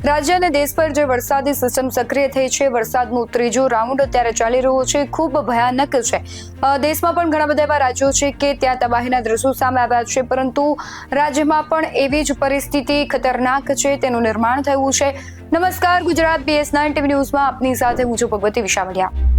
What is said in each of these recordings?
રાજ્ય અને દેશ પર જે વરસાદી સિસ્ટમ સક્રિય થઈ છે, વરસાદનું ત્રીજું રાઉન્ડ અત્યારે ચાલી રહ્યું છે, ખૂબ ભયાનક છે. દેશમાં પણ ઘણા બધા એવા રાજ્યો છે કે ત્યાં તબાહીના દ્રશ્યો સામે આવ્યા છે, પરંતુ રાજ્યમાં પણ એવી જ પરિસ્થિતિ ખતરનાક છે, તેનું નિર્માણ થયું છે. નમસ્કાર, ગુજરાત BS9 TV ન્યૂઝમાં આપની સાથે હું છું ભગવતી વિશામડિયા.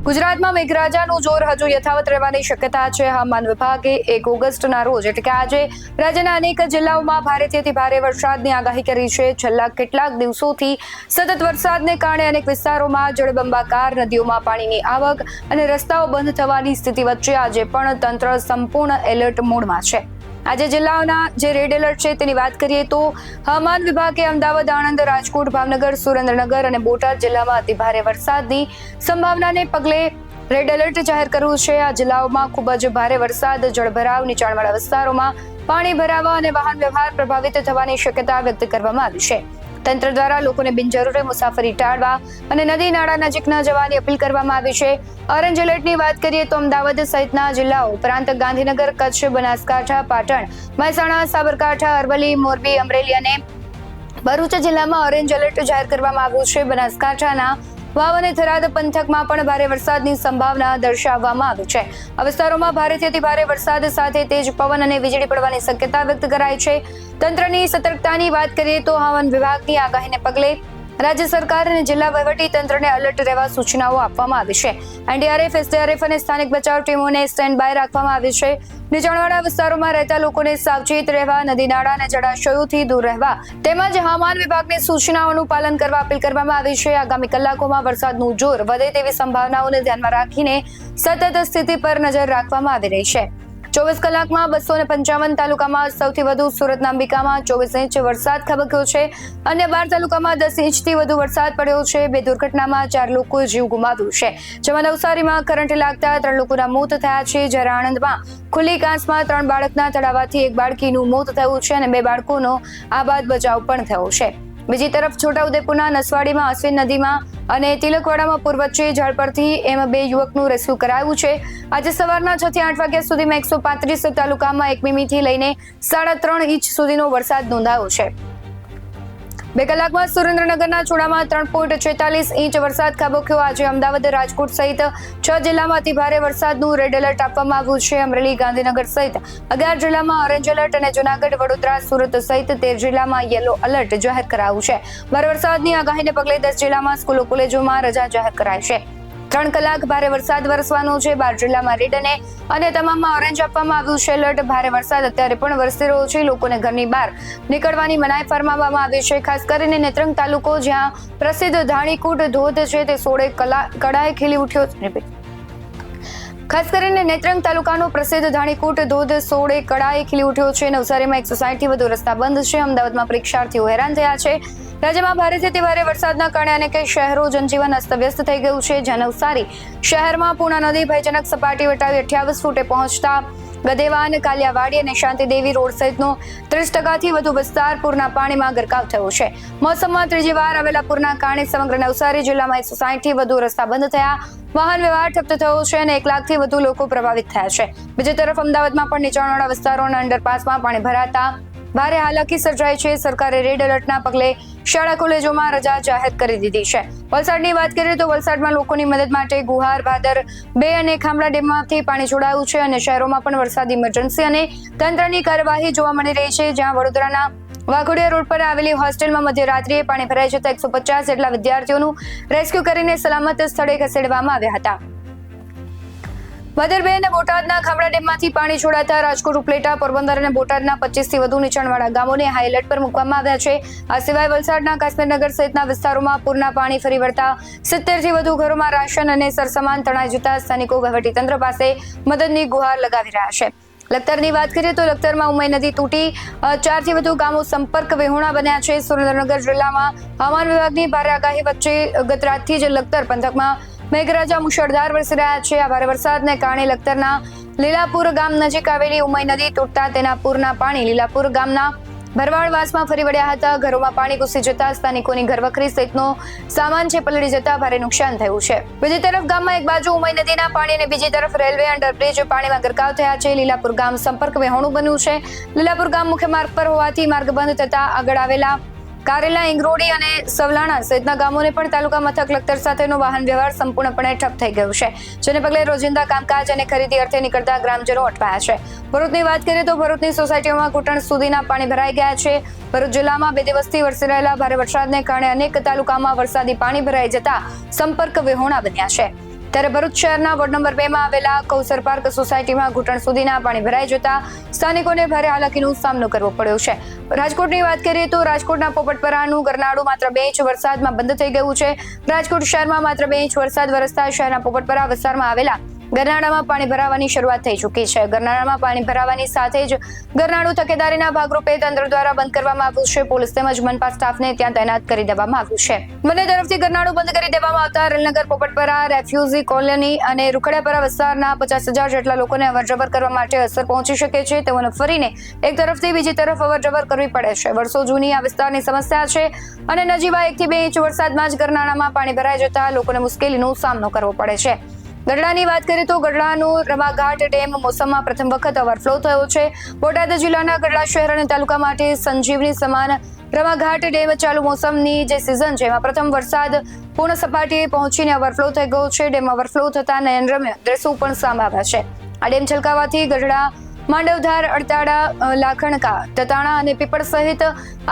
ગુજરાતમાં મેઘરાજાનું જોર હજુ યથાવત રહેવાની શક્યતા છે. હવામાન વિભાગે 1 ઓગસ્ટના રોજ એટલે કે આજે રાજ્યના અનેક જિલ્લાઓમાં ભારેથી અતિ ભારે વરસાદની આગાહી કરી છે. છેલ્લા કેટલાક દિવસોથી સતત વરસાદને કારણે અનેક વિસ્તારોમાં જળબંબાકાર, નદીઓમાં પાણીની આવક અને રસ્તાઓ બંધ થવાની સ્થિતિ વચ્ચે આજે પણ તંત્ર સંપૂર્ણ એલર્ટ મોડમાં છે. આજે જિલ્લાઓના જે રેડ એલર્ટ છે તેની વાત કરીએ તો હવામાન વિભાગે અમદાવાદ, આણંદ, રાજકોટ, ભાવનગર, સુરેન્દ્રનગર અને બોટાદ જિલ્લામાં અતિ ભારે વરસાદની સંભાવનાને પગલે રેડ એલર્ટ જાહેર કર્યું છે. આ જિલ્લાઓમાં ખૂબ જ ભારે વરસાદ, જળભરાવ, નીચાણવાળા વિસ્તારોમાં પાણી ભરાવા અને વાહન વ્યવહાર પ્રભાવિત થવાની શક્યતા વ્યક્ત કરવામાં આવી છે. તંત્ર દ્વારા લોકોને બિનજરૂરી મુસાફરી ટાળવા અને નદી નાળા નજીક ન જવાની અપીલ કરવામાં આવી છે. ઓરેન્જ એલર્ટની વાત કરીએ તો અમદાવાદ સહિતના જિલ્લાઓ ઉપરાંત ગાંધીનગર, કચ્છ, બનાસકાંઠા, પાટણ, મહેસાણા, સાબરકાંઠા, અરવલ્લી, મોરબી, અમરેલી અને ભરૂચ જિલ્લામાં ઓરેન્જ એલર્ટ જાહેર કરવામાં આવ્યું છે. બનાસકાંઠાના વાવ અને થરાદ પંથકમાં પણ ભારે વરસાદની સંભાવના દર્શાવવામાં આવી છે. આ વિસ્તારોમાં ભારેથી અતિ ભારે વરસાદ સાથે તેજ પવન અને વીજળી પડવાની શક્યતા વ્યક્ત કરાઈ છે. તંત્રની સતર્કતાની વાત કરીએ તો હવામાન વિભાગની આગાહીને પગલે રાજ્ય સરકાર અને જિલ્લા વહીવટી તંત્રને એલર્ટ રહેવા સૂચનાઓ આપવામાં આવી છે. NDRF, SDRF અને સ્થાનિક બચાવ ટીમોને સ્ટેન્ડ બાય રાખવામાં આવી છે. નીચાણવાળા વિસ્તારોમાં રહેતા લોકોને સાવચેત રહેવા, નદી નાળા અને જળાશયોથી દૂર રહેવા તેમજ હવામાન વિભાગની સૂચનાઓનું પાલન કરવા અપીલ કરવામાં આવી છે. આગામી કલાકોમાં વરસાદનું જોર વધે તેવી સંભાવનાઓને ધ્યાનમાં રાખીને સતત સ્થિતિ પર નજર રાખવામાં આવી રહી છે. 24 કલાકમાં 255 તાલુકામાં સૌથી વધુ સુરતના અંબિકામાં 24 ઇંચ વરસાદ ખાબક્યો છે. અન્ય 12 તાલુકામાં 10 ઇંચથી વધુ વરસાદ પડ્યો છે. 2 દુર્ઘટનામાં 4 લોકોએ જીવ ગુમાવ્યો છે, જેમાં નવસારીમાં કરંટ લાગતા 3 લોકોના મોત થયા છે, જ્યારે આણંદમાં ખુલ્લી કાંસમાં 3 બાળકના તળાવવાથી 1 બાળકીનું મોત થયું છે અને 2 બાળકોનો આબાદ બચાવ પણ થયો છે. બીજી તરફ છોટાઉદેપુરના નસવાડીમાં અશ્વિન નદીમાં અને તિલકવાડામાં પૂર વચ્ચે ઝાડ પરથી 2 યુવકનું રેસ્ક્યુ કરાયું છે. આજે સવારના 6 થી 8 વાગ્યા સુધીમાં 135 તાલુકામાં 1 મીમીથી લઈને 3.5 ઇંચ સુધીનો વરસાદ નોંધાયો છે. 2 કલાકમાં સુરેન્દ્રનગરના ચોડામાં 3.46 ઇંચ વરસાદ ખાબક્યો. આજે અમદાવાદ, રાજકોટ સહિત 6 જિલ્લામાં અતિ ભારે વરસાદનું રેડ એલર્ટ આપવામાં આવ્યું છે. અમરેલી, ગાંધીનગર સહિત 11 જિલ્લામાં ઓરેન્જ એલર્ટ અને જૂનાગઢ, વડોદરા, સુરત સહિત 13 જિલ્લામાં યલો એલર્ટ જાહેર કરાયું છે. ભારે વરસાદની આગાહીને પગલે 10 જિલ્લામાં સ્કૂલો, કોલેજોમાં રજા જાહેર કરાઈ છે. 3 કલાક ભારે વરસાદ વરસવાનો છે. 12 જિલ્લામાં રેડ અને તમામમાં ઓરેન્જ આપવામાં આવ્યું છે. એલર્ટ. ભારે વરસાદ અત્યારે પણ વરસી રહ્યો છે. લોકોને ઘરની બહાર નીકળવાની મનાઈ ફરમાવવામાં આવી છે. ખાસ કરીને નેત્રંગ તાલુકો, જ્યાં પ્રસિદ્ધ ધાણીકૂટ ધોધ છે, તે સોળે કળાએ ખીલી ઉઠ્યો છે. ખાસ કરીને નેત્રંગ તાલુકાનો પ્રસિદ્ધ ધાણીકૂટ ધોધ સોળે કળાએ ખીલી ઉઠ્યો છે. નવસારીમાં 160 થી વધુ રસ્તા બંધ છે. અમદાવાદમાં પરીક્ષાર્થીઓ હેરાન થયા છે. રાજ્યમાં ભારેથી અતિ ભારે વરસાદના કારણે અનેક શહેરો જનજીવન અસ્તવ્યસ્ત થઈ ગયું છે. જ્યાં નવસારી શહેરમાં પૂર્ણા નદી ભયજનક સપાટી વટાવી 28 ફૂટે પહોંચતા ગદેવાન, કાલિયાવાડી અને શાંતિદેવી રોડ સહિતનો 30% વધુ વિસ્તાર પૂરના પાણીમાં ગરકાવ થયો છે. મોસમમાં ત્રીજી વાર આવેલા પૂરના કારણે સમગ્ર નવસારી જિલ્લામાં 160 થી વધુ રસ્તા બંધ થયા, વાહન વ્યવહાર ઠપ થયો છે અને 1 લાખથી વધુ લોકો પ્રભાવિત થયા છે. બીજી તરફ અમદાવાદમાં પણ નીચાણવાળા વિસ્તારોના અંડરપાસમાં પાણી ભરાતા ભારે હાલાકી સર્જાઈ છે. સરકારે રેડ એલર્ટના પગલે શાળા, કોલેજોમાં રજા જાહેર કરી દીધી છે. વલસાડની વાત કરીએ તો વલસાડમાં લોકોની મદદ માટે ગુહાર, ભાદર 2 અને ખામડા ડેમમાંથી પાણી છોડાયું છે અને શહેરોમાં પણ વરસાદી ઇમરજન્સી અને તંત્રની કાર્યવાહી જોવા મળી રહી છે. જ્યાં વડોદરાના વાઘોડિયા રોડ પર આવેલી હોસ્ટેલમાં મધ્યરાત્રિએ પાણી ભરાઈ જતા 150 જેટલા વિદ્યાર્થીઓનું રેસ્ક્યુ કરીને સલામત સ્થળે ખસેડવામાં આવ્યા હતા. ભાદર 2 અને બોટાદના ખામડા ડેમમાંથી પાણી છોડાતા રાજકોટ, ઉપલેટા, પોરબંદર અને બોટાદના 25 થી વધુ નીચાણવાળા ગામોને હાઈ એલર્ટ પર મૂકવામાં આવ્યા છે. આ સિવાય વલસાડના કાશ્મીરનગર સહિતના વિસ્તારોમાં પૂરના પાણી ફરી વળતા 70 થી વધુ ઘરોમાં રાશન અને સરસામાન તણાઈ જતા સ્થાનિકો વહીવટીતંત્ર પાસે મદદની ગુહાર લગાવી રહ્યા છે. લખતરની વાત કરીએ તો લખતરમાં ઉમઈ નદી તૂટી 4 થી વધુ ગામો સંપર્ક વિહોણા બન્યા છે. સુરેન્દ્રનગર જિલ્લામાં હવામાન વિભાગની ભારે આગાહી વચ્ચે ગત રાતથી જ લખતર પંથકમાં મેઘરાજા મુશળધાર વરસી રહ્યા છે. આ ભારે વરસાદને કારણે લખતરના લીલાપુર ગામ નજીક આવેલી ઉમઈ નદી તૂટતા તેના પૂરના પાણી લીલાપુર ગામના ભરવાડવાસમાં ફરી વળ્યા હતા. ઘરોમાં પાણી ઘૂસી જતા સ્થાનિકોની ઘરવખરી સહિતનો સામાન છે પલળી જતા ભારે નુકસાન થયું છે. બીજી તરફ ગામમાં એક બાજુ ઉમઈ નદીના પાણી અને બીજી તરફ રેલવે અંડરબ્રિજ પાણીમાં ગરકાવ થયા છે. લીલાપુર ગામ સંપર્ક વિહોણું બન્યું છે. લીલાપુર ગામ મુખ્ય માર્ગ પર હોવાથી માર્ગ બંધ થતા આગળ આવેલા કારેલા, ઇંગરોડી અને સવલાણા સહિતના ગામોને પણ તાલુકા મથક લખતર સાથેનો વાહન વ્યવહાર સંપૂર્ણપણે ઠપ થઈ ગયો છે, જેને પગલે રોજિંદા કામકાજ અને ખરીદી અર્થે નીકળતા ગ્રામજનો અટવાયા છે. ભરૂચની વાત કરીએ તો ભરૂચની સોસાયટીઓમાં ઘૂંટણ સુધીના પાણી ભરાઈ ગયા છે. ભરૂચ જિલ્લામાં 2 દિવસથી વરસી રહેલા ભારે વરસાદને કારણે અનેક તાલુકામાં વરસાદી પાણી ભરાઈ જતા સંપર્ક વિહોણા બન્યા છે. ત્યારે ભરૂચ શહેરના વોર્ડ નંબર 2 માં આવેલા કૌસર પાર્ક સોસાયટીમાં ઘૂંટણ સુધીના પાણી ભરાઈ જતા સ્થાનિકોને ભારે હાલાકીનો સામનો કરવો પડ્યો છે. રાજકોટની વાત કરીએ તો રાજકોટના પોપટપરાનું ગરનાળું માત્ર 2 ઇંચ વરસાદમાં બંધ થઈ ગયું છે. રાજકોટ શહેરમાં માત્ર 2 ઇંચ વરસાદ વરસતા શહેરના પોપટપરા વિસ્તારમાં આવેલા ગરનાળામાં પાણી ભરાવાની શરૂઆત થઈ ચૂકી છે. ગરનાળામાં પાણી ભરાવાની સાથે જ ગરનાળું તકેદારીના ભાગરૂપે તંત્ર દ્વારા બંધ કરવામાં આવ્યું છે. પોલીસ તેમજ મનપા સ્ટાફને ત્યાં તૈનાત કરી દેવામાં આવ્યું છે. બંને તરફથી ગરનાળું બંધ કરી દેવામાં આવતા રેલનગર, પોપટપરા, રેફ્યુઝી કોલોની અને રૂખડાપરા વિસ્તારના 50,000 જેટલા લોકોને અવરજવર કરવા માટે અસર પહોંચી શકે છે. તેઓને ફરીને એક તરફથી બીજી તરફ અવરજવર કરવી પડે છે. વર્ષો જૂની આ વિસ્તારની સમસ્યા છે અને નજીવા 1 થી 2 ઇંચ વરસાદમાં જ ગરનાળામાં પાણી ભરાઈ જતા લોકોને મુશ્કેલીનો સામનો કરવો પડે છે. ગઢડાની વાત કરીએ તો ગઢડાનો રમાઘાટ ડેમ મોસમમાં પ્રથમ વખત ઓવરફ્લો થયો છે. બોટાદ જિલ્લાના ગઢડા શહેર અને તાલુકા માટે સંજીવની સમાન રમાઘાટ ડેમ ચાલુ મોસમની જે સિઝન છે એમાં પ્રથમ વરસાદ પૂર્ણ સપાટીએ પહોંચીને ઓવરફ્લો થઈ ગયો છે. ડેમ ઓવરફ્લો થતા નયનરમ્ય દ્રશ્યો પણ સામે આવ્યા છે. આ ડેમ છલકાવાથી ગઢડા, માંડવધાર, અડતાડા, લાખણકા, તતાણા અને પીપળ સહિત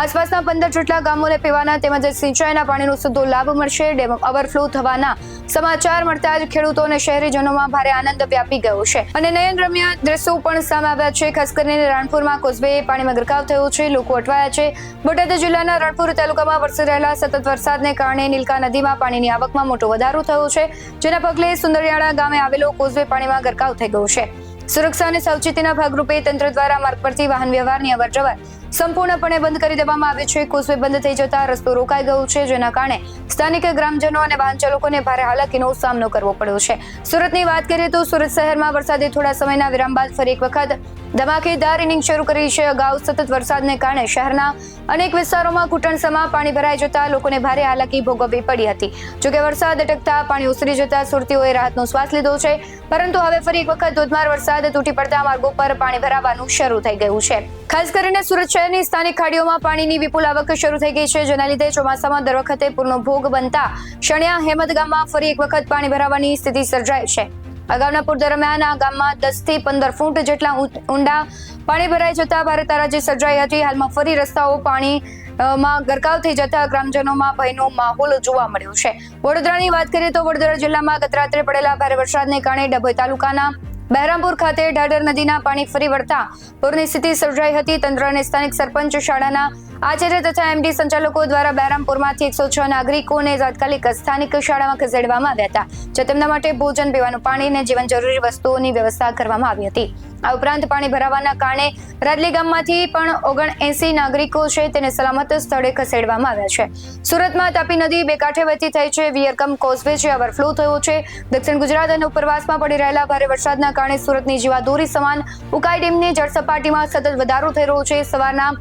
આસપાસના 15 જેટલા ગામોને પીવાના તેમજ સિંચાઈના પાણીનો સીધો લાભ મળશે. ડેમ ઓવરફ્લો થવાના સમાચાર મળતા જ ખેડૂતો અને શહેરીજનોમાં ભારે આનંદ વ્યાપી ગયો છે અને નયનરમ્ય દ્રશ્યો પણ સામે આવ્યા છે. ખાસ કરીને રાણપુરમાં કોઝવે પાણીમાં ગરકાવ થયો છે. લોકો અટવાયા છે. બોટાદ જિલ્લાના રાણપુર તાલુકામાં વરસી રહેલા સતત વરસાદને કારણે નીલકા નદીમાં પાણીની આવકમાં મોટો વધારો થયો છે, જેના પગલે સુંદરિયાળા ગામે આવેલો કોઝવે પાણીમાં ગરકાવ થઈ ગયો છે. સુરક્ષા અને સાવચેતીના ભાગરૂપે તંત્ર દ્વારા માર્ગ પરથી વાહન વ્યવહારની અવરજવર સંપૂર્ણપણે બંધ કરી દેવામાં આવ્યું છે. કોઝવે બંધ થઈ જતા રસ્તો રોકાઈ ગયો છે, જેના કારણે સ્થાનિક ગ્રામજનો અને વાહન ચાલકોને ભારે હાલાકીનો સામનો કરવો પડ્યો છે. સુરતની વાત કરીએ તો સુરત શહેરમાં વરસાદે થોડા સમયના વિરામ બાદ ફરી એક વખત ધમાકેદાર ઇનિંગ શરૂ કરી છે. અગાઉ સતત વરસાદને કારણે શહેરના અનેક વિસ્તારોમાં ઘૂંટણસમાં પાણી ભરાઈ જતા લોકોને ભારે હાલાકી ભોગવવી પડી હતી. જોકે વરસાદ અટકતા પાણી ઓસરી જતા સુરતીઓએ રાહતનો શ્વાસ લીધો છે, પરંતુ હવે ફરી એક વખત ધોધમાર વરસાદ તૂટી પડતા માર્ગો પર પાણી ભરાવાનું શરૂ થઈ ગયું છે. ખાસ કરીને સુરત શહેરની સ્થાનિક ખાડીઓમાં પાણીની વિપુલ આવક શરૂ થઈ ગઈ છે, જેના લીધે ચોમાસામાં દર વખતે પૂરનો ભોગ બનતા શણિયા હેમદ ગામમાં ફરી એક વખત પાણી ભરાવાની સ્થિતિ સર્જાઈ છે. અગાઉના પૂર દરમિયાન આ ગામમાં 10 થી 15 ફૂટ જેટલા ઊંડા પાણી ભરાઈ જતા ભારે તારાજી સર્જાઈ હતી. હાલમાં ફરી રસ્તાઓ પાણીમાં ગરકાવ થઈ જતા ગ્રામજનોમાં ભયનો માહોલ જોવા મળ્યો છે. વડોદરાની વાત કરીએ તો વડોદરા જિલ્લામાં ગત રાત્રે પડેલા ભારે વરસાદને કારણે ડભોઈ તાલુકાના બહેરામપુર ખાતે ઢાઢર નદીના પાણી ફરી વળતા પૂરની સ્થિતિ સર્જાઈ હતી. તંત્ર અને સ્થાનિક સરપંચ, શાળાના આચાર્ય તથા એમડી સંચાલકો દ્વારા બહેરામપુરમાંથી 106 નાગરિકોને તાત્કાલિક સ્થાનિક શાળામાં ખસેડવામાં આવ્યા હતા, જે તેમના માટે ભોજન, પીવાનું પાણી અને જીવન જરૂરી વસ્તુઓની વ્યવસ્થા કરવામાં આવી હતી. આ ઉપરાંત પાણી ભરાવાના કારણે રાદલી ગામમાંથી પણ 79 નાગરિકો છે તેને સલામત સ્થળે ખસેડવામાં આવ્યા છે. સુરતમાં તાપી નદી બે કાંઠે વહેતી થઈ છે. વિયરકમ કોઝવે છે ઓવરફ્લો થયો છે. દક્ષિણ ગુજરાત અને ઉપરવાસમાં પડી રહેલા ભારે વરસાદના કારણે સુરતની જીવાદોરી સમાન ઉકાઈ ડેમની જળસપાટીમાં સતત વધારો થઈ રહ્યો છે. સવારના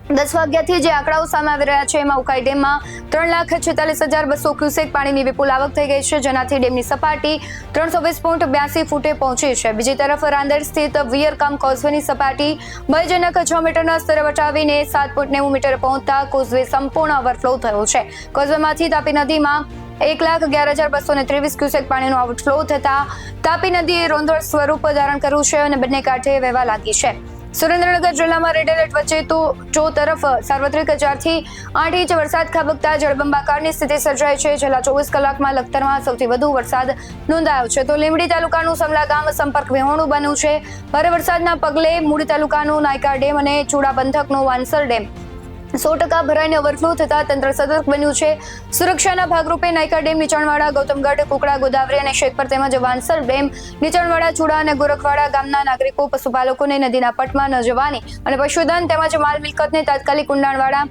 10 વાગ્યાથી જે આંકડાઓ સામે આવી રહ્યા છે એમાં ઉકાઈ ડેમમાં 3,46,200 ક્યુસેક પાણીની વિપુલ આવક થઈ ગઈ છે, જેનાથી ડેમની સપાટી 320.82 ફૂટે પહોંચી છે. બીજી તરફ રાંદેર સ્થિત વિયરકમ કોઝવેની સપાટી ભયજનક 6 મીટરના સ્તરે વટાવીને 7.90 મીટર પહોંચતા કોઝવે સંપૂર્ણ ઓવરફ્લો થયો છે. કોઝવેમાંથી તાપી નદીમાં 1,11,223 ક્યુસેક પાણીનો આઉટફ્લો થતા તાપી નદીએ રોંદળ સ્વરૂપ ધારણ કર્યું છે અને બંને કાંઠે વહેવા લાગી છે. સુરેન્દ્રનગર જિલ્લામાં રેડ એલર્ટ વચ્ચે તો ચો તરફ સાર્વત્રિક 4 થી 8 ઇંચ વરસાદ ખાબકતા જળબંબાકારની સ્થિતિ સર્જાઈ છે. છેલ્લા 24 કલાકમાં લખતરમાં સૌથી વધુ વરસાદ નોંધાયો છે, તો લીંબડી તાલુકાનું સમલા ગામ સંપર્ક વિહોણું બન્યું છે. ભારે વરસાદના પગલે મૂળી તાલુકાનું નાયકા ડેમ અને ચુડા પંથકનો વાંસલ ડેમ 100% ભરાઈને ઓવરફ્લો થતા તંત્ર સતર્ક બન્યું છે. સુરક્ષાના ભાગરૂપે નાયકા ડેમ નીચાણવાળા ગૌતમગઢ, કુકડા, ગોદાવરી અને શેખપર તેમજ વાંસલ ડેમ નીચાણવાળા ચુડા અને ગોરખવાડા ગામના નાગરિકો, પશુપાલકોને નદીના પટમાં ન જવાની અને પશુધન તેમજ માલ મિલકતને તાત્કાલિક ઊંડાણવાળા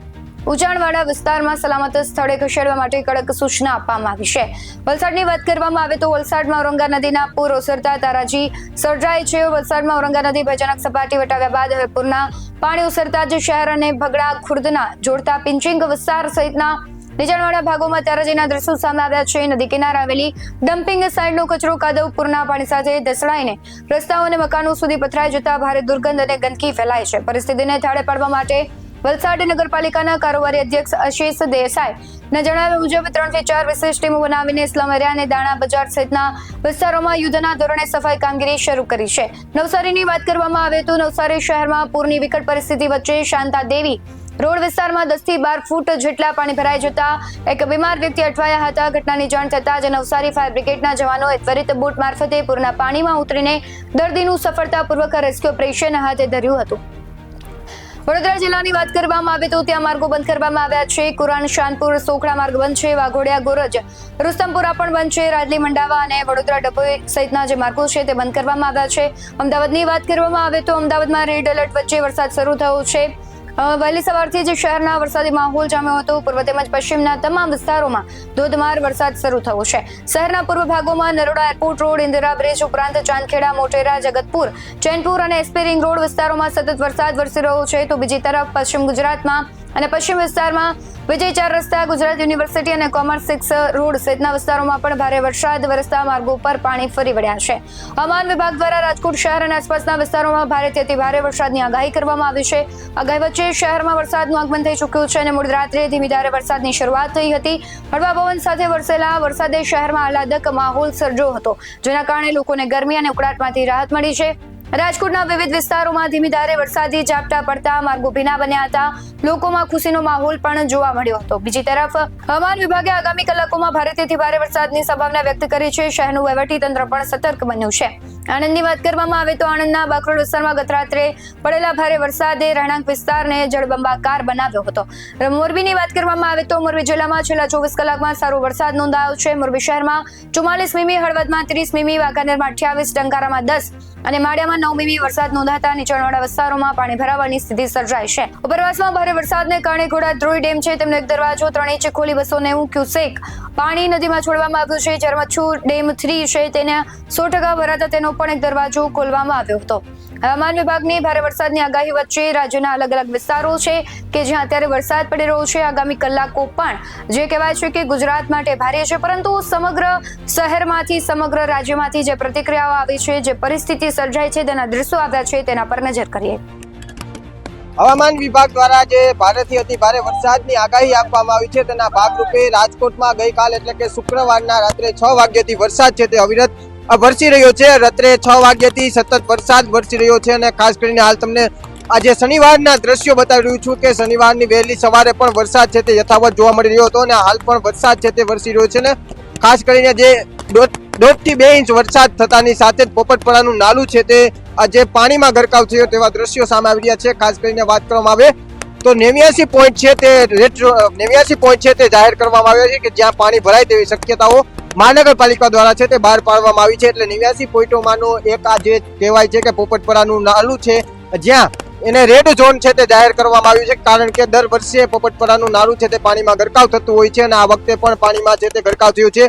ઉચાણવાડા વિસ્તારમાં સલામત સ્થળે ખસેડવા માટે કડક સૂચના આપવામાં આવી છે. વલસાડની વાત કરવામાં આવે તો વલસાડમાં ઔરંગા નદીના પૂર ઓસરતા તારાજી સર્જાય છે. વલસાડમાં ઔરંગા નદી ભયાનક સપાટી વટાવ્યા બાદ હવે પૂરના પાણી ઓસરતા જ શહેર અને ભગડા ખુર્દના જોડતા પિંચિંગ વિસ્તાર સહિતના નીચાણવાળા ભાગોમાં તારાજીના દ્રશ્યો સામે આવ્યા છે. નદી કિનારે આવેલી ડમ્પિંગ સાઇડનો કચરો કાદવ પૂરના પાણી સાથે ધસડાઈને રસ્તાઓ અને મકાનો સુધી પથરાઈ જતા ભારે દુર્ગંધ અને ગંદકી ફેલાય છે. પરિસ્થિતિને થાળે પાડવા માટે વલસાડ નગરપાલિકાના કારોબારી અધ્યક્ષ આશીષ દેસાઈના જણાવ્યા મુજબ 3 થી 4 વિશેષ ટીમો બનાવીને સ્લમ એરિયા અને દાણા બજાર સહિતના વિસ્તારોમાં યુદ્ધના ધોરણે સફાઈ કામગીરી શરૂ કરી છે. નવસારીની વાત કરવામાં આવે તો નવસારી શહેરમાં પૂરની વિકટ પરિસ્થિતિ વચ્ચે શાંતા દેવી રોડ વિસ્તારમાં 10 થી 12 ફૂટ જેટલા પાણી ભરાઈ જતા એક બીમાર વ્યક્તિ અટવાયા હતા. ઘટનાની જાણ થતાં જ નવસારી ફાયર બ્રિગેડના જવાનોએ ત્વરિત બોટ મારફતે પૂરના પાણીમાં ઉતરીને દર્દીનું સફળતાપૂર્વક રેસ્ક્યુ ઓપરેશન હાથ ધર્યું હતું. વડોદરા જિલ્લાની વાત કરવામાં આવે તો ત્યાં માર્ગો બંધ કરવામાં આવ્યા છે. કુરાન શાનપુર સોખડા માર્ગ બંધ છે. વાઘોડિયા ગોરજ રુસ્તમપુરા પણ બંધ છે. રાજલી મંડાવા અને વડોદરા ડભોઈ સહિતના જે માર્ગો છે તે બંધ કરવામાં આવ્યા છે. અમદાવાદની વાત કરવામાં આવે તો અમદાવાદમાં રેડ એલર્ટ વચ્ચે વરસાદ શરૂ થયો છે. વહેલી સવારથી જ શહેરના વરસાદી માહોલ જામ્યો હતો. પૂર્વ તેમજ પશ્ચિમના તમામ વિસ્તારોમાં ધોધમાર વરસાદ શરૂ થયો છે. શહેરના પૂર્વ ભાગોમાં Naroda airport road, Indira bridge ઉપરાંત ચાંદખેડા, મોટેરા, જગતપુર, ચેનપુર અને એસપી રિંગ રોડ વિસ્તારોમાં સતત વરસાદ વરસી રહ્યો છે. તો બીજી તરફ પશ્ચિમ ગુજરાતમાં અને પશ્ચિમ વિસ્તારમાં વિજય 4 રસ્તા, ગુજરાત યુનિવર્સિટી અને કોમર્સ 6 રોડ સહિતના વિસ્તારોમાં પણ ભારે વરસાદ વરસતા માર્ગો પર પાણી ફરી વળ્યા છે. હવામાન વિભાગ દ્વારા રાજકોટ શહેર અને આસપાસના વિસ્તારોમાં ભારેથી અતિ ભારે વરસાદની આગાહી કરવામાં આવી છે. આગાહી વચ્ચે શહેરમાં વરસાદનું આગમન થઈ ચૂક્યું છે અને મોડી રાત્રે ધીમી ધારે વરસાદની શરૂઆત થઈ હતી. હળવા પવન સાથે વરસેલા વરસાદે શહેરમાં આહલાદક માહોલ સર્જ્યો હતો, જેના કારણે લોકોને ગરમી અને ઉકળાટમાંથી રાહત મળી છે. રાજકોટના વિવિધ વિસ્તારોમાં ધીમી ધારે વરસાદી ઝાપટા પડતા માર્ગો ભીના બન્યા હતા. લોકોમાં ખુશીનો માહોલ પણ જોવા મળ્યો હતો. બીજી તરફ હવામાન વિભાગે આગામી કલાકોમાં ભારેથી ભારે વરસાદની સંભાવના વ્યક્ત કરી છે. શહેરનું વહીવટીતંત્ર પણ સતર્ક બન્યું છે. આણંદની વાત કરવામાં આવે તો આણંદના બાકરોલ વિસ્તારમાં ગત રાત્રે પડેલા ભારે વરસાદે રહેણાંક વિસ્તારને જળબંબાકાર બનાવ્યો હતો. મોરબીની વાત કરવામાં આવે તો મોરબી જિલ્લામાં છેલ્લા 24 કલાકમાં સારો વરસાદ નોંધાયો છે. મોરબી શહેરમાં 44 મીમી, હળવદમાં 30 મીમી, વાંકાનેરમાં 28, ટંકારામાં 10 અને માળિયામાં 9 મીમી વરસાદ નોંધાતા નીચાણવાળા વિસ્તારોમાં પાણી ભરાવાની સ્થિતિ સર્જાઈ છે. ઉપરવાસમાં ભારે વરસાદને કારણે ઘોડા ધ્રોઈ ડેમ છે તેમનો એક દરવાજો 3 ઇંચ ખોલી 290 ક્યુસેક પાણી નદીમાં છોડવામાં આવ્યું છે. જ્યારે મચ્છુ ડેમ 3 છે તેને 100% ભરાતા તેનો પણ એક દરવાજો ખોલવામાં આવ્યો હતો. હવામાન વિભાગની ભારે વરસાદની આગાહી વચ્ચે રાજ્યના અલગ અલગ વિસ્તારો છે કે જ્યાં અત્યારે વરસાદ પડી રહ્યો છે. આગામી કલાકો પણ જે કહેવાય છે કે ગુજરાત માટે ભારે છે, પરંતુ સમગ્ર શહેરમાંથી, સમગ્ર રાજ્યમાંથી જે પ્રતિક્રિયાઓ આવી છે, જે પરિસ્થિતિ સર્જાઈ છે, તેના દ્રશ્યો આવ્યા છે, તેના પર નજર કરીએ. હવામાન વિભાગ દ્વારા જે ભારેથી અતિ ભારે વરસાદની આગાહી આપવામાં આવી છે તેના ભાગરૂપે રાજકોટમાં ગઈકાલ એટલે કે શુક્રવારના રાત્રે 6 વાગ્યાથી વરસાદ છે તે અવિરત વરસી રહ્યો છે. રાત્રે 6 વાગ્યાથી સતત વરસાદ વરસી રહ્યો છે અને ખાસ કરીને હાલ તમને આજે શનિવારના દ્રશ્યો બતાવી રહ્યું છું કે શનિવારની વહેલી સવારે પણ વરસાદ છે તે યથાવત જોવા મળી રહ્યો હતો અને હાલ પણ વરસાદ છે તે વરસી રહ્યો છે ને ખાસ કરીને જે 1.5 થી 2 ઇંચ વરસાદ થતાની સાથે જ પોપટપરાનું નાલું છે તે આજે પાણીમાં ગરકાવ થયો તેવા દ્રશ્યો સામે આવી રહ્યા છે. ખાસ કરીને વાત કરવામાં આવે તો 89 પોઈન્ટ છે તે 89 પોઈન્ટ છે તે જાહેર કરવામાં આવ્યા છે કે જ્યાં પાણી ભરાય તેવી શક્યતાઓ મહાનગરપાલિકા દ્વારા છે તે બહાર પાડવામાં આવી છે. એટલે 89 પોઈન્ટોમાંનું એક આ જે કહેવાય છે કે પોપટપરાનું નાલું છે જ્યાં એને રેડ ઝોન છે તે જાહેર કરવામાં આવ્યું છે, કારણ કે દર વર્ષે પોપટપરાનું નાલું છે તે પાણીમાં ગરકાવ થતું હોય છે અને આ વખતે પણ પાણીમાં છે તે ગરકાવ થયું છે.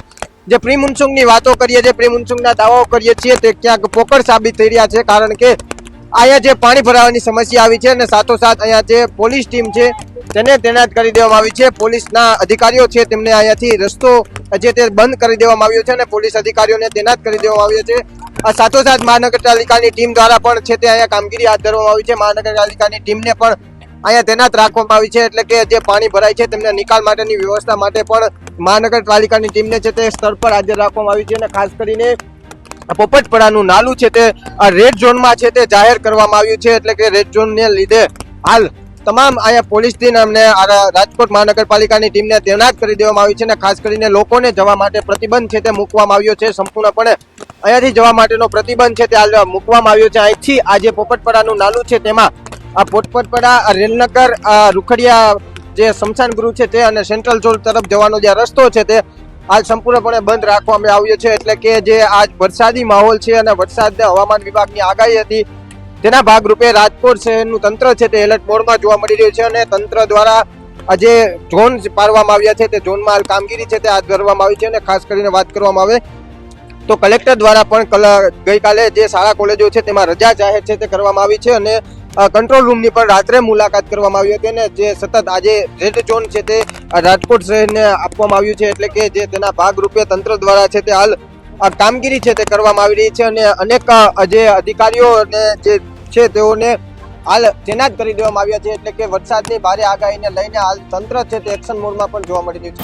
જે પ્રી મોન્સૂનની વાતો કરીએ છીએ, પ્રી મોન્સૂનના દાવાઓ કરીએ છીએ તે ક્યાંક પોકળ સાબિત થઈ રહ્યા છે, કારણ કે અહીંયા જે પાણી ભરાવાની સમસ્યા આવી છે અને સાથોસાથ અહીંયા જે પોલીસ ટીમ છે તેને તૈનાત કરી દેવામાં આવી છે. પોલીસના અધિકારીઓ છે તેમને અહીંયાથી રસ્તો જે તે બંધ કરી દેવામાં આવ્યો છે અને પોલીસ અધિકારીઓને તૈનાત કરી દેવામાં આવ્યો છે. સાથોસાથ મહાનગરપાલિકાની ટીમ દ્વારા પણ છે તે અહીંયા કામગીરી હાથ ધરવામાં આવી છે. મહાનગરપાલિકાની ટીમને પણ અહીંયા તૈનાત રાખવામાં આવી છે, એટલે કે જે પાણી ભરાય છે તેમના નિકાલ માટેની વ્યવસ્થા માટે પણ મહાનગરપાલિકાની ટીમને છે તે સ્થળ પર હાજર રાખવામાં આવી છે. અને ખાસ કરીને પોપટપરાનું નાલું છે તે રેડ ઝોનમાં છે તે જાહેર કરવામાં આવ્યું છે, એટલે કે રેડ ઝોનને લીધે હાલ તમામ અહીંયા પોલીસ ટીમ અને રાજકોટ મહાનગરપાલિકાની ટીમને તૈનાત કરી દેવામાં આવી છે અને ખાસ કરીને લોકોને જવા માટે પ્રતિબંધ છે તે મૂકવામાં આવ્યો છે. સંપૂર્ણપણે અહીંયાથી જવા માટેનો પ્રતિબંધ છે તે હાલ મૂકવામાં આવ્યો છે. અહીંથી આ જે પોપટપરાનું નાલું છે તેમાં આ પોપટપરા, રેલનગર, રૂખડિયા જે સ્મશાન ગૃહ છે તે અને સેન્ટ્રલ ઝોન તરફ જવાનો જે રસ્તો છે તે હાલ સંપૂર્ણપણે બંધ રાખવામાં આવ્યો છે. એટલે કે જે આજ વરસાદી માહોલ છે અને વરસાદ હવામાન વિભાગની આગાહી હતી તેના ભાગરૂપે રાજકોટ શહેરનું તંત્ર છે તે એલર્ટ મોડમાં જોવા મળી રહ્યું છે અને તંત્ર દ્વારા જે ઝોન પાડવામાં આવ્યા છે તે ઝોનમાં હાલ કામગીરી છે તે હાથ ધરવામાં આવી છે અને ખાસ કરીને વાત કરવામાં આવે તો કલેક્ટર દ્વારા પણ ગઈકાલે જે શાળા કોલેજો છે તેમાં રજા જાહેર છે તે કરવામાં આવી છે અને કંટ્રોલ રૂમની પણ રાત્રે મુલાકાત કરવામાં આવી હતી અને જે સતત આજે રેડ ઝોન છે તે રાજકોટ શહેરને આપવામાં આવ્યું છે એટલે કે જે તેના ભાગરૂપે તંત્ર દ્વારા છે તે હાલ કામગીરી છે તે કરવામાં આવી રહી છે અને અનેક જે અધિકારીઓ અને જે છે તેઓને હાલ તૈનાત કરી દેવામાં આવ્યા છે એટલે કે વરસાદની ભારે આગાહીને લઈને હાલ તંત્ર છે તે એક્શન મોડમાં પણ જોવા મળી રહ્યું છે.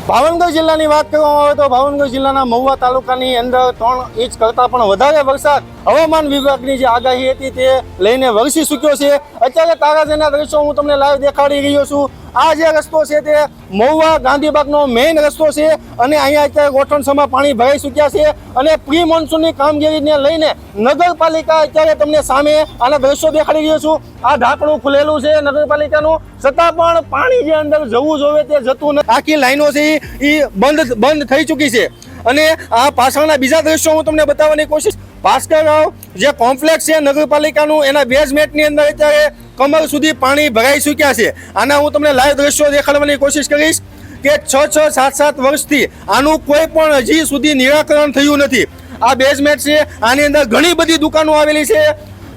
ભાવનગર જિલ્લાની વાત કરવામાં આવે તો ભાવનગર જિલ્લાના મહુવા તાલુકાની અંદર 3 ઇંચ કરતાં પણ વધારે વરસાદ હવામાન વિભાગની જે આગાહી હતી તે લઈને વરસી ચૂક્યો છે. અત્યારે તારાજના દ્રશ્યો હું તમને લાઈવ દેખાડી રહ્યો છું. આ જે રસ્તો છે તે મહુવા ગાંધીબાગનો મેઇન રસ્તો છે અને અહીંયા અત્યારે ગોઠણસમાં પાણી ભરાઈ ચૂક્યા છે અને પ્રી મોન્સૂનની કામગીરીને લઈને નગરપાલિકા અત્યારે તમને સામે આના દ્રશ્યો દેખાડી રહ્યો છું. આ ઢાંકણું ખુલેલું છે નગરપાલિકાનું, છતાં પણ પાણી જે અંદર જવું જોઈએ તે જતું નથી. આખી લાઈનો છે એ બંધ થઈ ચૂકી છે અને આ પાછળના બીજા દ્રશ્યો હું તમને બતાવવાની કોશિશ. ભાસ્કરરાવ જે કોમ્પ્લેક્સ છે નગરપાલિકાનું એના બેઝમેન્ટની અંદર અત્યારે કમર સુધી પાણી ભરાઈ ચૂક્યા છે. આના હું તમને લાઈવ દ્રશ્યો દેખાડવાની કોશિશ કરીશ કે 6-7 વર્ષથી આનું કોઈ પણ હજી સુધી નિરાકરણ થયું નથી. આ બેઝમેન્ટ છે, આની અંદર ઘણી બધી દુકાનો આવેલી છે,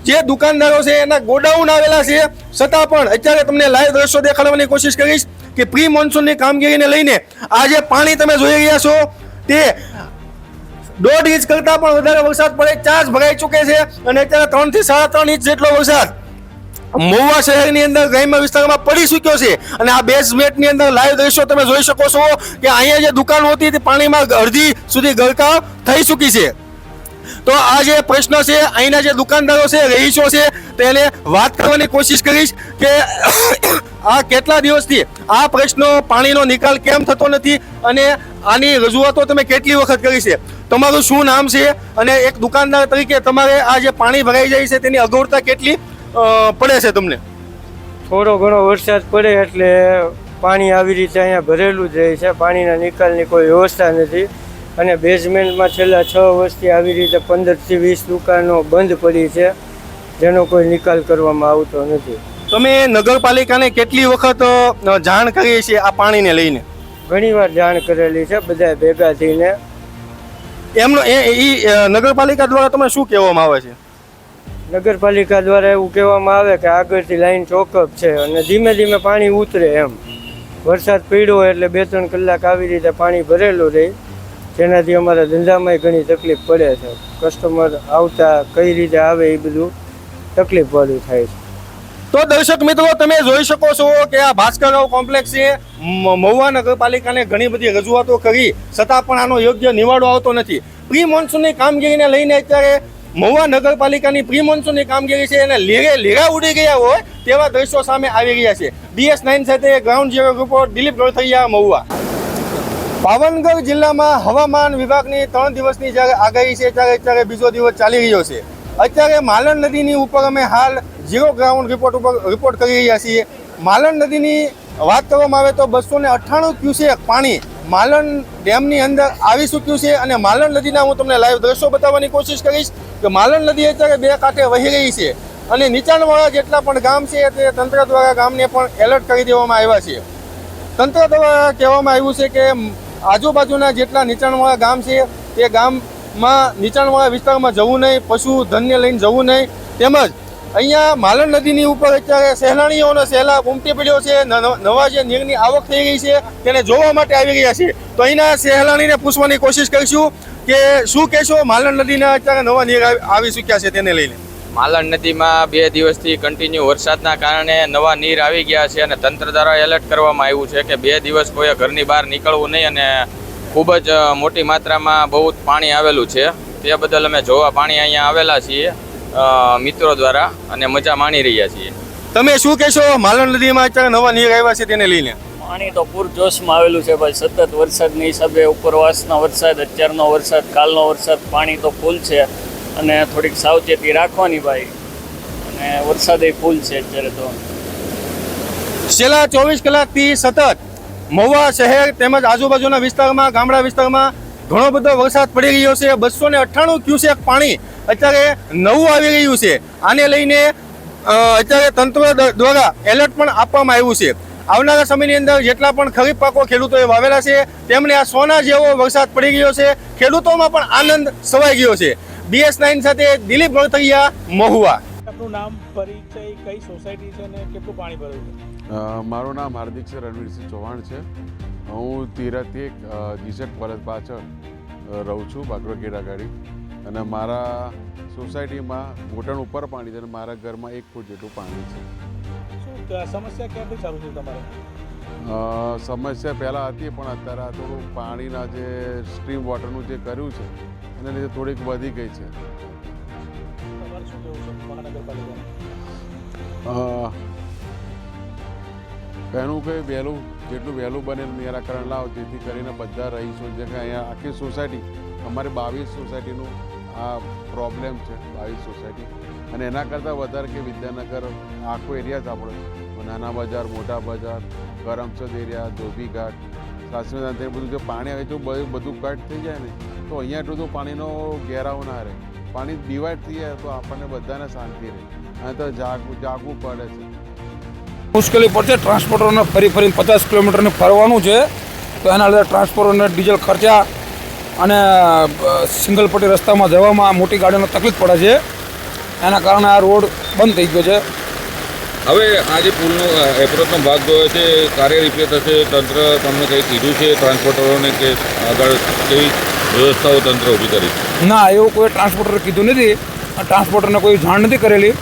જે દુકાનદારો છે એના ગોડાઉન આવેલા છે, છતાં પણ અત્યારે તમને લાઈવ દ્રશ્યો દેખાડવાની કોશિશ કરીશ કે પ્રી મોન્સૂનની કામગીરીને લઈને આ જે પાણી તમે જોઈ રહ્યા છો તે 1.5 ઇંચ કરતાં પણ વધારે વરસાદ પડે ચાર્જ ભરાઈ ચૂકે છે અને અત્યારે 3 થી 3.5 ઇંચ જેટલો વરસાદ મહુવા શહેરની અંદર ગ્રામ્ય વિસ્તારમાં પડી ચૂક્યો છે અને આ બેઝમેન્ટની અંદર લાઈવ દ્રશ્યો તમે જોઈ શકો છો કે અહીંયા જે દુકાનો હતી તે પાણીમાં અડધી સુધી ગરકાવ થઈ ચૂકી છે. તો આ જે પ્રશ્ન છે અહીંના જે દુકાનદારો છે, રહીશો છે, તેને વાત કરવાની કોશિશ કરીશ કે આ કેટલા દિવસથી આ પ્રશ્નો પાણીનો નિકાલ કેમ થતો નથી અને આની રજૂઆતો તમે કેટલી વખત કરી છે. તમારું શું નામ છે અને એક દુકાનદાર તરીકે તમારે આ જે પાણી ભરાઈ જાય છે તેની અગવડતા કેટલી પડે છે તમને? થોડો ઘણો વરસાદ પડે એટલે પાણી આવી રીતે અહીંયા ભરેલું જ રહે છે. પાણીના નિકાલની કોઈ વ્યવસ્થા નથી અને બેઝમેન્ટમાં છેલ્લા 6 વર્ષથી આવી રીતે 15 થી 20 દુકાનો બંધ પડી છે, જેનો કોઈ નિકાલ કરવામાં આવતો નથી. તમે નગરપાલિકાને કેટલી વખત જાણ કરી છે આ પાણીને લઈને? ઘણીવાર જાણ કરેલી છે બધા ભેગા થઈને. એમનો નગરપાલિકા દ્વારા તમે શું કહેવામાં આવે છે? નગરપાલિકા દ્વારા એવું કહેવામાં આવે કે આગળથી લાઈન ચોકઅપ છે અને ધીમે ધીમે પાણી ઉતરે એમ. વરસાદ પડ્યો એટલે 2-3 કલાક આવી રીતે પાણી ભરેલું રહે, જેનાથી અમારા ધંધામાં ઘણી તકલીફ પડે છે. કસ્ટમર આવતા કઈ રીતે આવે એ બધું તકલીફવાળું થાય છે. તો દર્શક મિત્રો તમે જોઈ શકો છો કે આ ભાસ્કરરાવ કોમ્પ્લેક્સ છે. મહુવા નગરપાલિકાને ઘણી બધી રજૂઆતો કરી છતાં પણ આનો યોગ્ય નિવાડો આવતો નથી. પ્રી મોન્સૂનની કામગીરીને લઈને અત્યારે મહુવા નગરપાલિકાની પ્રી મોન્સૂનની કામગીરી છે એને લીરા ઉડી ગયા હોય તેવા દ્રશ્યો સામે આવી રહ્યા છે. DS9 સાથે ground zero report Dilip Galthaiya, Mahuva. Bhavnagar જિલ્લામાં હવામાન વિભાગની 3 દિવસની જ્યારે આગાહી છે ત્યારે બીજો દિવસ ચાલી રહ્યો છે. અત્યારે માલણ નદીની ઉપર અમે હાલ ઝીરો ગ્રાઉન્ડ રિપોર્ટ કરી રહ્યા છીએ. માલણ નદીની વાત કરવામાં આવે તો 298 ક્યુસેક પાણી માલણ ડેમની અંદર આવી ચૂક્યું છે અને માલણ નદીના હું તમને લાઈવ દ્રશ્યો બતાવવાની કોશિશ કરીશ કે માલણ નદી અત્યારે 2 કાંઠે વહી રહી છે અને નીચાણવાળા જેટલા પણ ગામ છે તે તંત્ર દ્વારા ગામને પણ એલર્ટ કરી દેવામાં આવ્યા છે. તંત્ર દ્વારા કહેવામાં આવ્યું છે કે આજુબાજુના જેટલા નીચાણવાળા ગામ છે તે ગામમાં નીચાણવાળા વિસ્તારમાં જવું નહીં, પશુ ધનને લઈને જવું નહીં, તેમજ અહીંયા માલણ નદીની ઉપર અત્યારે સહેલાણીઓનો સહેલાબ ઉમટી પડ્યો છે. નવા જે નીરની આવક થઈ ગઈ છે તેને જોવા માટે આવી રહ્યા છે. તો અહીંના સહેલાણીને પૂછવાની કોશિશ કરીશું કે શું કહેશો, માલણ નદીના અત્યારે નવા નીર આવી ચૂક્યા છે તેને લઈને? માલણ નદીમાં 2 દિવસથી કન્ટિન્યુ વરસાદના કારણે નવા નીર આવી ગયા છે અને તંત્ર દ્વારા એલર્ટ કરવામાં આવ્યું છે કે 2 દિવસ કોઈએ ઘરની બહાર નીકળવું નહીં અને ખૂબ જ મોટી માત્રામાં બહુ પાણી આવેલું છે. તે બદલ અમે જોવા પાણી અહીંયા આવેલા છીએ મિત્રો દ્વારા અને મજા માણી રહ્યા છીએ. તમે શું કહેશો, માલણ નદીમાં અત્યારે નવા નીર આવ્યા છે તેને લઈને? પાણી તો પૂરજોશમાં આવેલું છે ભાઈ. સતત વરસાદની હિસાબે ઉપરવાસનો વરસાદ, અત્યારનો વરસાદ, કાલનો વરસાદ, પાણી તો ફૂલ છે અને થોડીક સાવચેતી રાખવાની ભાઈ. અને વરસાદ ફૂલ છે અત્યારે તો. છેલ્લા 24 કલાકથી સતત મહુવા શહેર તેમજ આજુબાજુના વિસ્તારમાં, ગામડા વિસ્તારમાં ઘણો બધો વરસાદ પડી રહ્યો છે. 298 ક્યુસેક પાણી અત્યારે નવું આવી રહ્યું છે. આને લઈને અત્યારે તંત્ર દ્વારા એલર્ટ પણ આપવામાં આવ્યું છે. આવનારા સમયની અંદર જેટલા પણ ખરીફ પાકો ખેડૂતોએ વાવેલા છે તેમને આ સોના જેવો વરસાદ પડી ગયો છે. ખેડૂતોમાં પણ આનંદ છવાઈ ગયો છે. BS9 સાથે દિલીપ ગળતરિયા, મહુવા. આપનું નામ, પરિચય, કઈ સોસાયટી છે અને કેટલું પાણી ભરેલું છે? મારું નામ હાર્દિક છે, રણવીરસિંહ ચૌહાણ છે. હું તીરથી જીસેટ કોલેજ પાછળ રહું છું, બાકરોકેડા ગાડી. અને મારા સોસાયટીમાં ઘૂંટણ ઉપર પાણી છે અને મારા ઘરમાં 1 ફૂટ જેટલું પાણી છે. શું સમસ્યા ક્યાંથી ચાલુ છે તમારે? સમસ્યા પહેલાં હતી પણ અત્યારે આ થોડું પાણીના જે સ્ટ્રીમ વોટરનું જે કર્યું છે એના લીધે થોડીક વધી ગઈ છે. તમારે શું કહેવું છે મહાનગરપાલિકાને? એનું કંઈ જેટલું વહેલું બને નિરાકરણ લાવો, જેથી કરીને બધા રહીશો જે કે અહીંયા આખી સોસાયટી, અમારે 22 સોસાયટીનું આ પ્રોબ્લેમ છે, 22 સોસાયટી. અને એના કરતાં વધારે કે વિદ્યાનગર આખો એરિયા જ આપણો, નાના બજાર, મોટા બજાર, કરમસદ એરિયા, ધોબી ઘાટ, સાસણ, તે બધું જે પાણી આવે તો બધું કટ થઈ જાય ને તો અહીંયા એટલું બધું પાણીનો ઘેરાવ ના રહે. પાણી ડિવાઈડ થઈ જાય તો આપણને બધાને શાંતિ રહે. અને તો જાગવું પડે છે. મુશ્કેલી પડશે. ટ્રાન્સપોર્ટરને ફરીને 50 કિલોમીટરને ફરવાનું છે તો એના લીધે ટ્રાન્સપોર્ટરને ડીઝલ ખર્ચા અને સિંગલ પટ્ટી રસ્તામાં જવામાં મોટી ગાડીઓને તકલીફ પડે છે. એના કારણે આ રોડ બંધ થઈ ગયો છે. હવે આ જે પુલનો એપ્રોચનો ભાગ જોયો છે, કાર્ય રિપેર થશે, તંત્ર તમને કંઈ કીધું છે ટ્રાન્સપોર્ટરોને કે આગળ કેવી વ્યવસ્થાઓ તંત્ર ઊભી કરી? ના, એવું કોઈ ટ્રાન્સપોર્ટરે કીધું નથી. ટ્રાન્સપોર્ટરને કોઈ જાણ નથી કરેલી.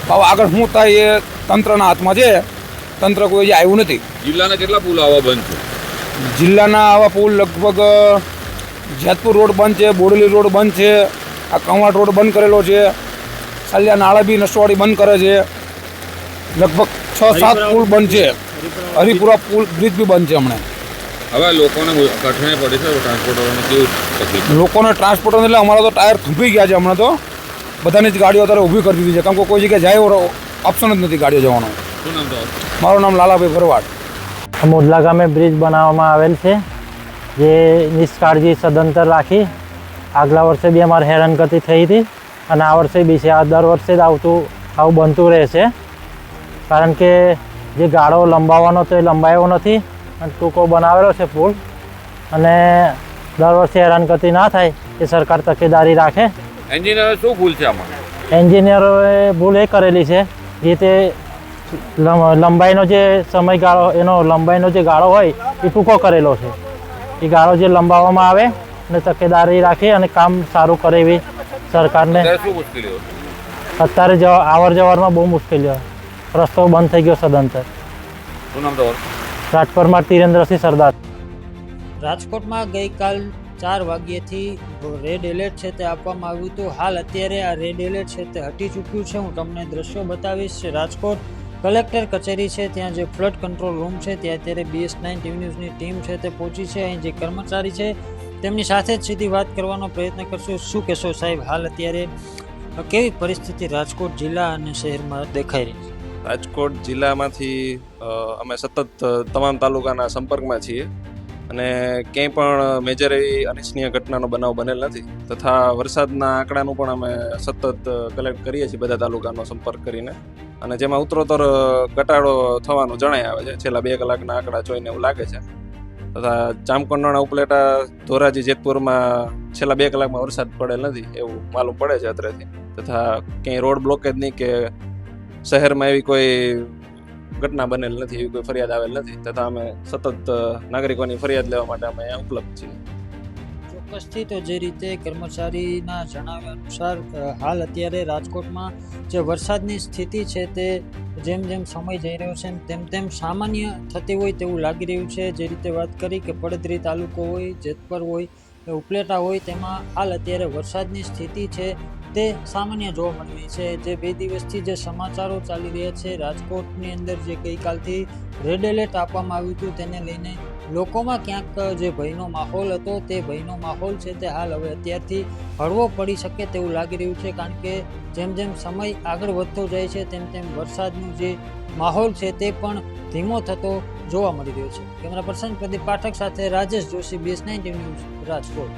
હવે આગળ શું થાય એ તંત્રના હાથમાં છે. તંત્ર કોઈ જે આવ્યું નથી. જિલ્લાના કેટલા પુલ આવા બંધ છે? જિલ્લાના આવા પુલ લગભગ જેતપુર રોડ બંધ છે, બોડેલી રોડ બંધ છે, આ કંવાટ રોડ બંધ કરેલો છે, સાલિયા નાળા બી નસવાડી બંધ કરે છે. લગભગ 6-7 પુલ બંધ છે. હરિપુરા પુલ બ્રિજ બી બંધ છે હમણાં. હવે લોકોને કઠણાઈ પડી છે ટ્રાન્સપોર્ટરોને કેવું તકલીફ? લોકોને ટ્રાન્સપોર્ટર એટલે અમારા તો ટાયર થૂંકી ગયા છે હમણાં. તો બધાની જ ગાડીઓ અત્યારે ઊભી કરી દીધી છે, કેમ કે કોઈ જગ્યાએ જાય એવો ઓપ્શન જ નથી ગાડીઓ જવાનો. શું નામ તો? મારું નામ લાલાભાઈ ભરવાડ. મોદલા ગામે બ્રિજ બનાવવામાં આવેલ છે, જે નિષ્કાળજી સદંતર રાખી આગલા વર્ષે બી અમારે હેરાનગતિ થઈ હતી અને આ વર્ષે બી છે. આ દર વર્ષે જ આવું બનતું રહે છે, કારણ કે જે ગાળો લંબાવવાનો તો એ લંબાયો નથી અને ટૂંકો બનાવેલો છે પુલ. અને દર વર્ષે હેરાનગતિ ના થાય એ સરકાર તકેદારી રાખે. એન્જિનિયર શું ભૂલ છે આમાં? એન્જિનિયરોએ ભૂલ એ કરેલી છે જે તે લંબાઈનો જે સમયગાળો, એનો લંબાઈનો જે ગાળો હોય એ ટૂંકો કરેલો છે. એ ગાળો જે લંબાવવામાં આવે અને તકેદારી રાખી અને કામ સારું કરે એવી સરકારને. શું મુશ્કેલીઓ? અત્યારે આવર જવરમાં બહુ મુશ્કેલીઓ. રસ્તો બંધ થઈ ગયો સદંતર. શું નામ તમારું? રાજપરમાં તિરેન્દ્રસિંહ સરદાર. રાજકોટમાં ગઈકાલ 4 વાગ્યાથી રેડ એલર્ટ છે તે આપવામાં આવ્યું હતું. હાલ અત્યારે આ રેડ એલર્ટ છે તે હટી ચૂક્યું છે. હું તમને દ્રશ્યો બતાવીશ. રાજકોટ કલેક્ટર કચેરી છે, ત્યાં જે ફ્લડ કંટ્રોલ રૂમ છે ત્યાં અત્યારે BS9 TV ન્યૂઝની ટીમ છે તે પહોંચી છે. અહીં જે કર્મચારી છે તેમની સાથે જ સીધી વાત કરવાનો પ્રયત્ન કરશું. શું કહેશો સાહેબ, હાલ અત્યારે કેવી પરિસ્થિતિ રાજકોટ જિલ્લા અને શહેરમાં દેખાઈ રહી છે? રાજકોટ જિલ્લામાંથી અમે સતત તમામ તાલુકાના સંપર્કમાં છીએ અને ક્યાંય પણ મેજર એવી અનિચ્છનીય ઘટનાનો બનાવ બનેલ નથી. તથા વરસાદના આંકડાનું પણ અમે સતત કલેક્ટ કરીએ છીએ બધા તાલુકાનો સંપર્ક કરીને, અને જેમાં ઉત્તરોત્તર ઘટાડો થવાનું જણાઈ આવે છે. છેલ્લા 2 કલાકના આંકડા જોઈને એવું લાગે છે. તથા જામકંડોરણા, ઉપલેટા, ધોરાજી, જેતપુરમાં છેલ્લા 2 કલાકમાં વરસાદ પડેલ નથી એવું માલુમ પડે છે અત્રેથી. તથા ક્યાંય રોડ બ્લોકેજ નહીં કે શહેરમાં એવી કોઈ ઘટના બનેલ નથી, એવી કોઈ ફરિયાદ આવેલ નથી. તથા અમે સતત નાગરિકોની ફરિયાદ લેવા માટે અમે અહીંયા ઉપલબ્ધ છીએ. ચોક્કસથી તો જે રીતે કર્મચારીના જણાવ્યા અનુસાર હાલ અત્યારે રાજકોટમાં જે વરસાદની સ્થિતિ છે તે જેમ જેમ સમય જઈ રહ્યો છે તેમ તેમ સામાન્ય થતી હોય તેવું લાગી રહ્યું છે. જે રીતે વાત કરી કે પડદરી તાલુકો હોય, જેતપર હોય, ઉપલેટા હોય, તેમાં હાલ અત્યારે વરસાદની સ્થિતિ છે તે સામાન્ય જોવા મળી રહી છે. જે 2 દિવસથી જે સમાચારો ચાલી રહ્યા છે રાજકોટની અંદર, જે ગઈકાલથી રેડ એલર્ટ આપવામાં આવ્યું હતું તેને લઈને લોકોમાં ક્યાંક જે ભયનો માહોલ હતો તે ભયનો માહોલ છે તે હાલ હવે અત્યારથી હળવો પડી શકે તેવું લાગી રહ્યું છે. કારણ કે જેમ જેમ સમય આગળ વધતો જાય છે તેમ તેમ વરસાદનું જે માહોલ છે તે પણ ધીમો થતો જોવા મળી રહ્યો છે. કેમેરા પર્સન પ્રદીપ પાઠક સાથે Rajesh Joshi, BS9 TV news, Rajkot.